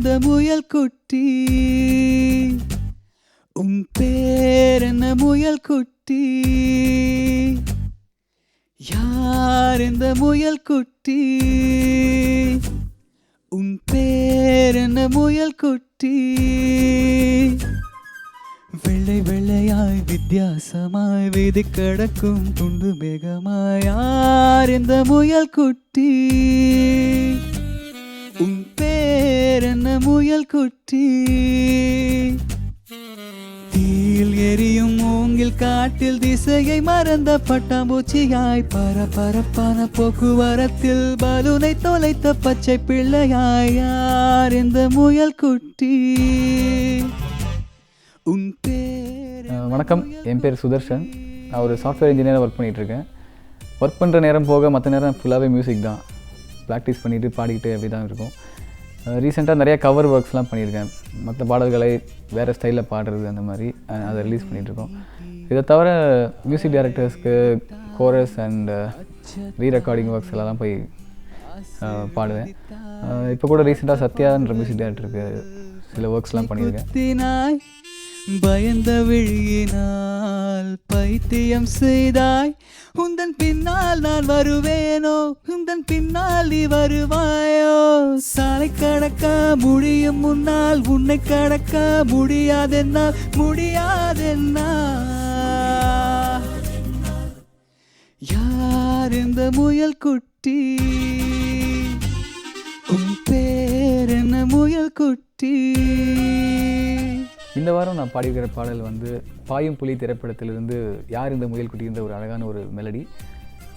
இந்த முயல் குட்டி உன் பேர் என்ன முயல் குட்டி யார் இந்த முயல் குட்டி உன் பேர் என்ன முயல் குட்டி வெள்ளை வெள்ளையாய் வித்தியாசமாய் வீதி கடக்கும் துண்டு மேகமாய் யார் இந்த முயல் குட்டி உன் பேர் என்ன முயல் குட்டி தீயில் எரியும் மூங்கில் காட்டில் திசையை மறந்த பட்டாம்பூச்சியாய் பரபரப்பான போக்குவரத்தில் பலூனை தொலைத்த பச்சை பிள்ளையாய் யார் இந்த முயல் குட்டி உன் பேர். வணக்கம், என் பேர் சுதர்ஷன். நான் ஒரு சாஃப்ட்வேர் இன்ஜினியராக ஒர்க் பண்ணிகிட்ருக்கேன். ஒர்க் பண்ணுற நேரம் போக மற்ற நேரம் ஃபுல்லாகவே மியூசிக் தான். ப்ராக்டிஸ் பண்ணிவிட்டு பாடிக்கிட்டு அப்படி தான் இருக்கும். ரீசெண்டாக நிறையா கவர் ஒர்க்ஸ்லாம் பண்ணியிருக்கேன். மற்ற பாடல்களை வேறு ஸ்டைலில் பாடுறது அந்த மாதிரி அதை ரிலீஸ் பண்ணிகிட்ருக்கோம். இதை தவிர மியூசிக் டைரக்டர்ஸ்க்கு chorus and re recording works எல்லாம் போய் பாடுவேன். இப்போ கூட ரீசெண்டாக சத்யான்ற மியூசிக் டைரக்டருக்கு சில ஒர்க்ஸ்லாம் பண்ணியிருக்கேன். பயந்த விழியினால் பைத்தியம் செய்தாய், உந்தன் பின்னால் நான் வருவேனோ, உந்தன் பின்னால் நீ வருவாயோ. சாலை கடக்க முடியும் முன்னால் உன்னை கடக்க முடியாதென்னா முடியாதென்னா. யார் இந்த முயல் குட்டி உன் பேர் என்ன முயல் குட்டி. இந்த வாரம் நான் பாடியிருக்கிற பாடல் வந்து பாயும் புலி திரைப்படத்திலிருந்து யார் இந்த முயல் குட்டின்ற ஒரு அழகான ஒரு மெலடி.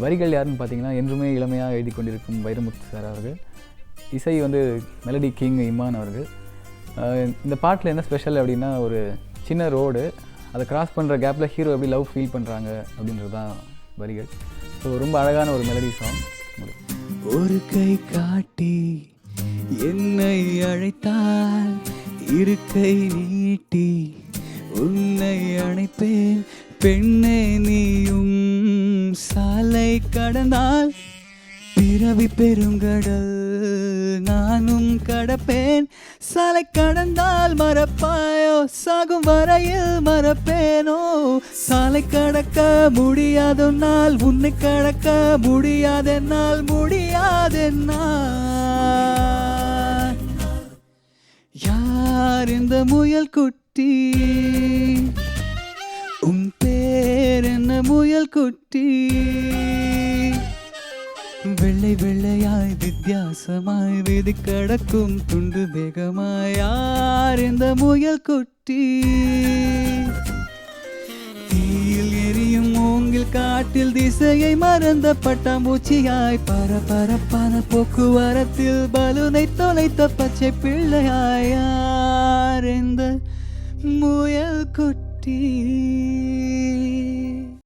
வரிகள் யாருன்னு பார்த்தீங்கன்னா என்றுமே இளமையாக எழுதி கொண்டிருக்கும் வைரமுத்து சார் அவர்கள். இசை வந்து மெலடி கிங் இமான் அவர்கள். இந்த பாட்டில் என்ன ஸ்பெஷல் அப்படின்னா, ஒரு சின்ன ரோடு, அதை கிராஸ் பண்ணுற கேப்பில் ஹீரோ எப்படி லவ் ஃபீல் பண்ணுறாங்க அப்படின்றது தான் வரிகள். ஸோ ரொம்ப அழகான ஒரு மெலடி சாங். ஒரு கை காட்டி என்னை அழைத்தால், இரு கை நீட்டி உன்னை அணைப்பேன். பெண்ணே நீயும் சாலை கடந்தால் பிறவி பெருங்கடல் நானும் கடப்பேன். சாலை கடந்தால் மறப்பாயோ, சாகும் வரையில் மறப்பேனோ. சாலை கடக்க முடியாதென்னால் உன்னை கடக்க முடியாதென்னால் முடியாதென்னா. யார் இந்த முயல் குட்டி உன் பேர் என்ன முயல் குட்டி. வெள்ளை வெள்ளையாய் வித்தியாசமாய் வீதி கடக்கும் துண்டு வேகமாய் யார் இந்த முயல் குட்டி. தீயில் எரியும் மூங்கில் காட்டில் திசையை மறந்த பட்டாம்பூச்சியாய் பரபரப்பான போக்குவரத்தில் பலூனை தொலைத்த பச்சை பிள்ளையாய் யார் இந்த முயல் குட்டி.